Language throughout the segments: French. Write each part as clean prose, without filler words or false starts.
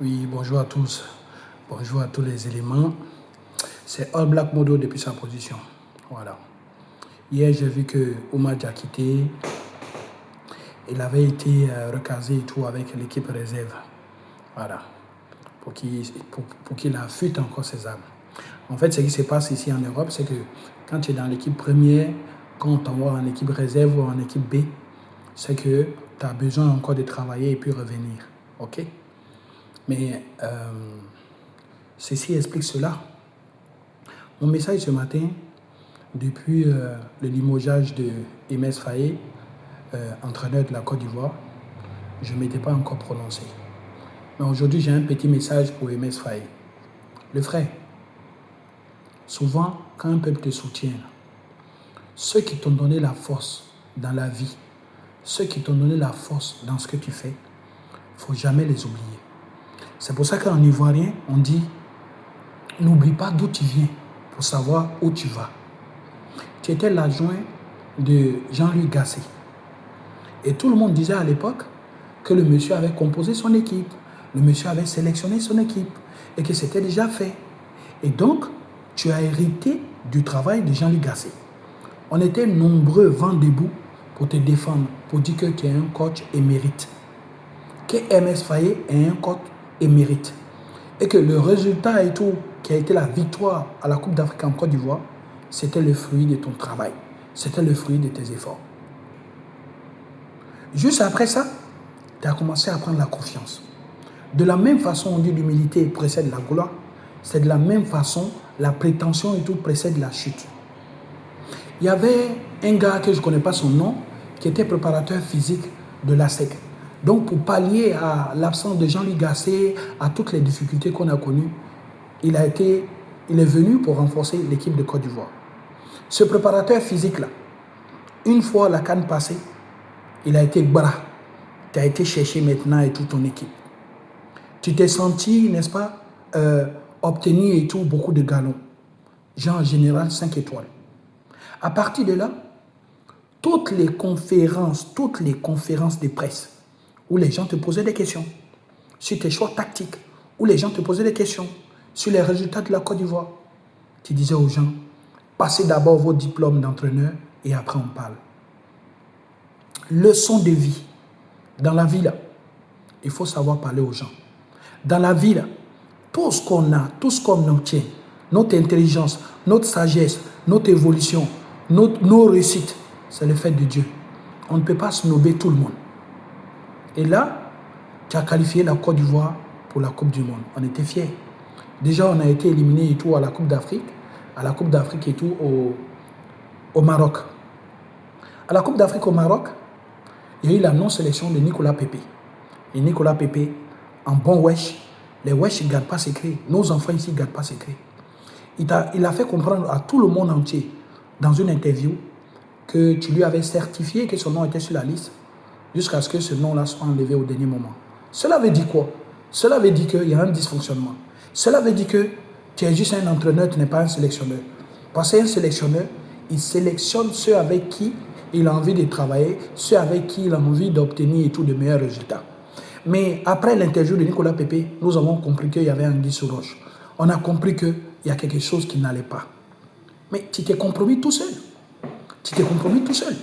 Oui, bonjour à tous. Bonjour à tous les éléments. C'est All Black Modo depuis sa position. Voilà. Hier, j'ai vu que Oumar Diakité, il avait été recasé et tout avec l'équipe réserve. Voilà. Pour qu'il affûte encore ses armes. En fait, ce qui se passe ici en Europe, c'est que quand tu es dans l'équipe première, quand on t'envoie en équipe réserve ou en équipe B, c'est que tu as besoin encore de travailler et puis revenir. OK? Mais ceci explique cela. Mon message ce matin, depuis le limogeage de Emes Faé, entraîneur de la Côte d'Ivoire, je ne m'étais pas encore prononcé. Mais aujourd'hui, j'ai un petit message pour Emes Faé. Le frère, souvent, quand un peuple te soutient, ceux qui t'ont donné la force dans la vie, ceux qui t'ont donné la force dans ce que tu fais, il ne faut jamais les oublier. C'est pour ça qu'en ivoirien, on dit, n'oublie pas d'où tu viens pour savoir où tu vas. Tu étais l'adjoint de Jean-Louis Gasset. Et tout le monde disait à l'époque que le monsieur avait composé son équipe, le monsieur avait sélectionné son équipe et que c'était déjà fait. Et donc, tu as hérité du travail de Jean-Louis Gasset. On était nombreux vent debout pour te défendre, pour dire que tu es un coach émérite. Que Emes Faé est un coach émérite. Et que le résultat et tout, qui a été la victoire à la Coupe d'Afrique en Côte d'Ivoire, c'était le fruit de ton travail. C'était le fruit de tes efforts. Juste après ça, tu as commencé à prendre la confiance. De la même façon, on dit l'humilité précède la gloire. C'est de la même façon, la prétention et tout précède la chute. Il y avait un gars que je ne connais pas son nom, qui était préparateur physique de l'ASEC. Donc, pour pallier à l'absence de Jean-Louis Gasset, à toutes les difficultés qu'on a connues, il est venu pour renforcer l'équipe de Côte d'Ivoire. Ce préparateur physique-là, une fois la CAN passée, il a été bras. Tu as été chercher maintenant et toute ton équipe. Tu t'es senti, n'est-ce pas, obtenir et tout beaucoup de galons. Genre en général 5 étoiles. À partir de là, toutes les conférences de presse où les gens te posaient des questions sur tes choix tactiques, où les gens te posaient des questions sur les résultats de la Côte d'Ivoire, tu disais aux gens, passez d'abord vos diplômes d'entraîneur et après on parle. Leçon de vie. Dans la vie, là, il faut savoir parler aux gens. Dans la vie, là, tout ce qu'on a, tout ce qu'on obtient, notre intelligence, notre sagesse, notre évolution, nos réussites, c'est le fait de Dieu. On ne peut pas snober tout le monde. Et là, tu as qualifié la Côte d'Ivoire pour la Coupe du Monde. On était fiers. Déjà, on a été éliminé et tout à la Coupe d'Afrique. À la Coupe d'Afrique et tout au Maroc. À la Coupe d'Afrique au Maroc, il y a eu la non-sélection de Nicolas Pepe. Et Nicolas Pepe, en bon wesh, les wesh ne gardent pas secret. Nos enfants ici ne gardent pas secret. Il a fait comprendre à tout le monde entier, dans une interview, que tu lui avais certifié que son nom était sur la liste, jusqu'à ce que ce nom-là soit enlevé au dernier moment. Cela veut dire quoi? Cela veut dire qu'il y a un dysfonctionnement. Cela veut dire que tu es juste un entraîneur, tu n'es pas un sélectionneur. Parce qu'un sélectionneur, il sélectionne ceux avec qui il a envie de travailler, ceux avec qui il a envie d'obtenir de meilleurs résultats. Mais après l'interview de Nicolas Pepe, nous avons compris qu'il y avait un anguille sous roche. On a compris qu'il y a quelque chose qui n'allait pas. Mais tu t'es compromis tout seul. Tu t'es compromis tout seul.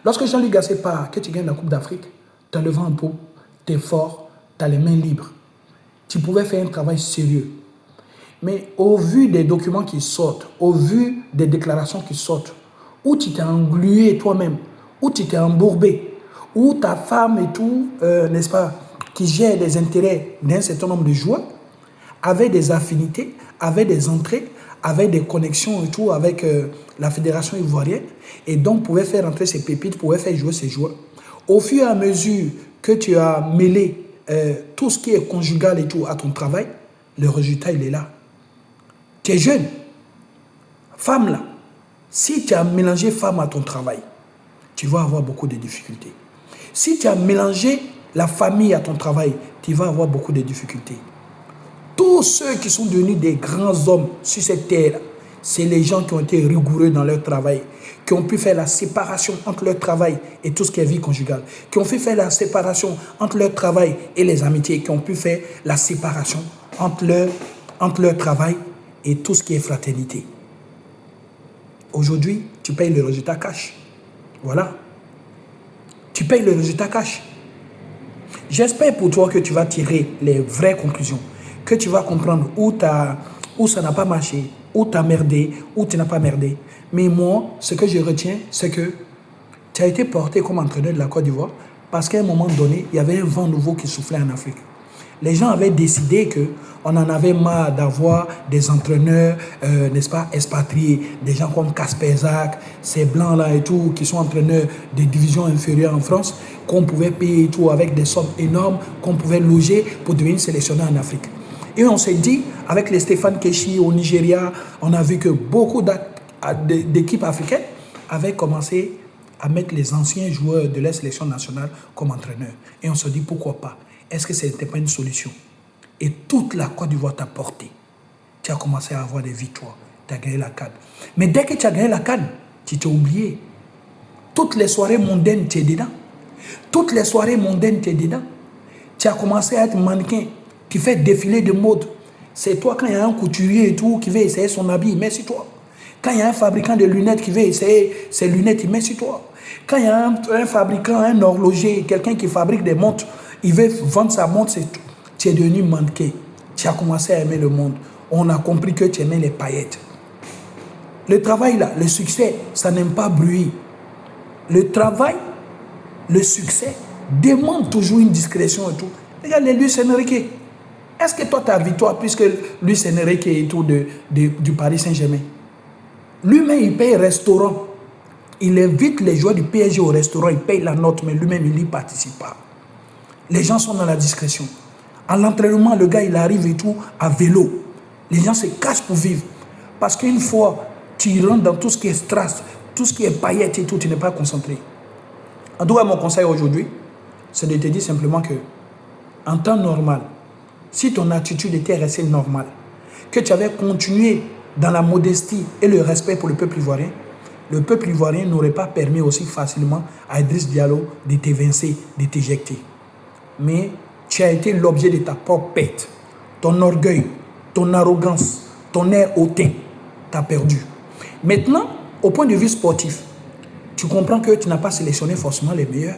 Lorsque Jean-Louis Gasset part, que tu gagnes la Coupe d'Afrique, tu as le vent en peau, tu es fort, tu as les mains libres. Tu pouvais faire un travail sérieux. Mais au vu des documents qui sortent, au vu des déclarations qui sortent, où tu t'es englué toi-même, où tu t'es embourbé, où ta femme et tout, n'est-ce pas, qui gère les intérêts d'un certain nombre de joueurs, avait des affinités, avait des entrées, avait des connexions et tout avec la fédération ivoirienne, et donc pouvait faire entrer ses pépites, pouvait faire jouer ses joueurs. Au fur et à mesure que tu as mêlé tout ce qui est conjugal et tout à ton travail, le résultat, il est là. Tu es jeune, femme là. Si tu as mélangé femme à ton travail, tu vas avoir beaucoup de difficultés. Si tu as mélangé la famille à ton travail, tu vas avoir beaucoup de difficultés. Tous ceux qui sont devenus des grands hommes sur cette terre, c'est les gens qui ont été rigoureux dans leur travail, qui ont pu faire la séparation entre leur travail et tout ce qui est vie conjugale, qui ont pu faire la séparation entre leur travail et les amitiés, qui ont pu faire la séparation entre leur travail et tout ce qui est fraternité. Aujourd'hui, tu payes le résultat cash. Voilà. Tu payes le résultat cash. J'espère pour toi que tu vas tirer les vraies conclusions, que tu vas comprendre où ça n'a pas marché, où tu as merdé, où tu n'as pas merdé. Mais moi, ce que je retiens, c'est que tu as été porté comme entraîneur de la Côte d'Ivoire parce qu'à un moment donné, il y avait un vent nouveau qui soufflait en Afrique. Les gens avaient décidé qu'on en avait marre d'avoir des entraîneurs, n'est-ce pas, expatriés, des gens comme Casper Zak, ces blancs-là et tout, qui sont entraîneurs des divisions inférieures en France, qu'on pouvait payer et tout avec des sommes énormes, qu'on pouvait loger pour devenir sélectionneur en Afrique. Et on s'est dit, avec les Stéphane Keshi au Nigeria, on a vu que beaucoup d'équipes africaines avaient commencé à mettre les anciens joueurs de la sélection nationale comme entraîneurs. Et on se dit, pourquoi pas? Est-ce que ce n'était pas une solution? Et toute la Côte d'Ivoire t'a porté. Tu as commencé à avoir des victoires. Tu as gagné la CAN. Mais dès que tu as gagné la CAN, tu t'es oublié. Toutes les soirées mondaines, tu es dedans. Toutes les soirées mondaines, tu es dedans. Tu as commencé à être mannequin. Tu fais défiler de mode. C'est toi, quand il y a un couturier et tout qui veut essayer son habit, il met sur toi. Quand il y a un fabricant de lunettes qui veut essayer ses lunettes, il met sur toi. Quand il y a un fabricant, un horloger, quelqu'un qui fabrique des montres, il veut vendre sa montre, c'est tout. Tu es devenu mannequin. Tu as commencé à aimer le monde. On a compris que tu aimais les paillettes. Le travail là, le succès, ça n'aime pas bruit. Le travail, le succès, demande toujours une discrétion et tout. Regarde les Luis Enrique. Est-ce que toi, ta victoire, puisque Luis Enrique est tout du Paris Saint-Germain, lui-même, il paye restaurant. Il invite les joueurs du PSG au restaurant, il paye la note, mais lui-même, il n'y participe pas. Les gens sont dans la discrétion. À l'entraînement, le gars, il arrive et tout à vélo. Les gens se cachent pour vivre. Parce qu'une fois, tu rentres dans tout ce qui est strass, tout ce qui est paillettes et tout, tu n'es pas concentré. En tout cas, mon conseil aujourd'hui, c'est de te dire simplement que, en temps normal, si ton attitude était restée normale, que tu avais continué dans la modestie et le respect pour le peuple ivoirien n'aurait pas permis aussi facilement à Idriss Diallo de t'évincer, de t'éjecter. Mais tu as été l'objet de ta propre perte. Ton orgueil, ton arrogance, ton air hautain t'a perdu. Maintenant, au point de vue sportif, tu comprends que tu n'as pas sélectionné forcément les meilleurs.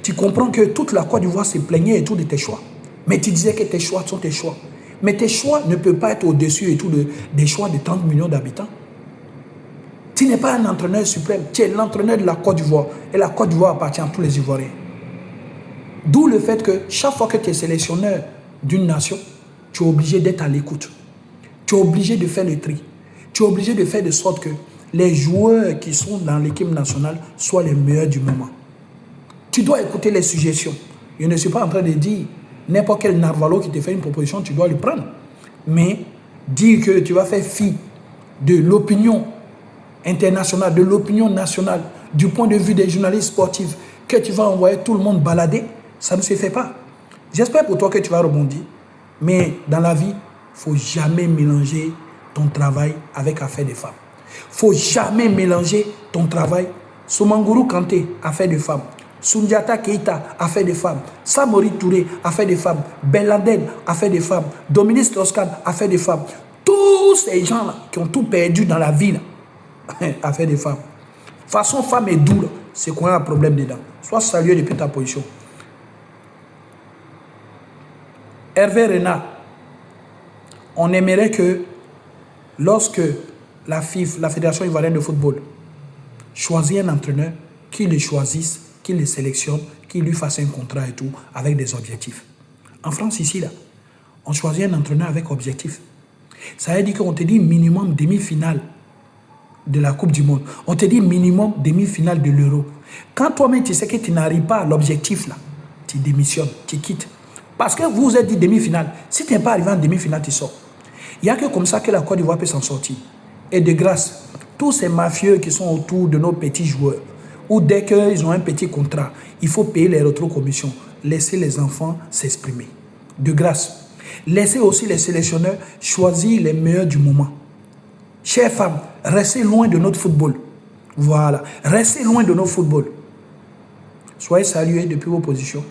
Tu comprends que toute la Côte d'Ivoire se plaignait et tout de tes choix. Mais tu disais que tes choix sont tes choix. Mais tes choix ne peuvent pas être au-dessus et tout des choix de 30 millions d'habitants. Tu n'es pas un entraîneur suprême. Tu es l'entraîneur de la Côte d'Ivoire. Et la Côte d'Ivoire appartient à tous les Ivoiriens. D'où le fait que chaque fois que tu es sélectionneur d'une nation, tu es obligé d'être à l'écoute. Tu es obligé de faire le tri. Tu es obligé de faire de sorte que les joueurs qui sont dans l'équipe nationale soient les meilleurs du moment. Tu dois écouter les suggestions. Je ne suis pas en train de dire n'importe quel narvalo qui te fait une proposition, tu dois le prendre. Mais dire que tu vas faire fi de l'opinion internationale, de l'opinion nationale, du point de vue des journalistes sportifs, que tu vas envoyer tout le monde balader, ça ne se fait pas. J'espère pour toi que tu vas rebondir. Mais dans la vie, il ne faut jamais mélanger ton travail avec affaire des femmes. Il ne faut jamais mélanger ton travail. Soumanguru Kanté, affaire de femmes. Soundiata Keita, affaire des femmes. Samori Touré, affaire des femmes. Ben Laden, affaire des femmes. Dominique Strauss-Kahn, affaire des femmes. Tous ces gens-là qui ont tout perdu dans la vie, affaire des femmes. Façon femme est doux, c'est qu'on a un problème dedans. Sois salué depuis ta position. Hervé Renard, on aimerait que lorsque la FIF, la Fédération Ivoirienne de Football, choisit un entraîneur, qu'il le choisisse, qu'il le sélectionne, qu'il lui fasse un contrat et tout, avec des objectifs. En France, ici, là, on choisit un entraîneur avec objectif. Ça veut dire qu'on te dit minimum demi-finale de la Coupe du Monde. On te dit minimum demi-finale de l'Euro. Quand toi-même, tu sais que tu n'arrives pas à l'objectif, là, tu démissionnes, tu quittes. Parce que vous vous êtes dit demi-finale. Si tu n'es pas arrivé en demi-finale, tu sors. Il n'y a que comme ça que la Côte d'Ivoire peut s'en sortir. Et de grâce, tous ces mafieux qui sont autour de nos petits joueurs, ou dès qu'ils ont un petit contrat, il faut payer les rétrocommissions. Laissez les enfants s'exprimer. De grâce. Laissez aussi les sélectionneurs choisir les meilleurs du moment. Chères femmes, restez loin de notre football. Voilà. Restez loin de notre football. Soyez salués depuis vos positions.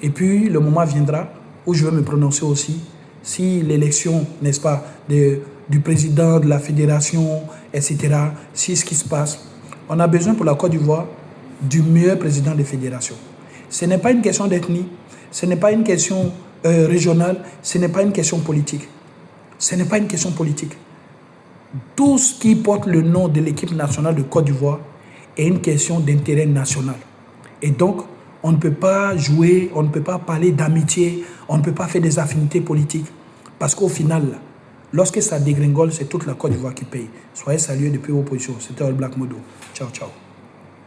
Et puis, le moment viendra où je vais me prononcer aussi si l'élection, n'est-ce pas, du président de la fédération, etc., si ce qui se passe. On a besoin pour la Côte d'Ivoire du meilleur président des fédérations. Ce n'est pas une question d'ethnie, ce n'est pas une question régionale, ce n'est pas une question politique. Ce n'est pas une question politique. Tout ce qui porte le nom de l'équipe nationale de Côte d'Ivoire est une question d'intérêt national. Et donc, on ne peut pas jouer, on ne peut pas parler d'amitié, on ne peut pas faire des affinités politiques. Parce qu'au final, lorsque ça dégringole, c'est toute la Côte d'Ivoire qui paye. Soyez salués depuis vos positions. C'était All Black Modo. Ciao, ciao.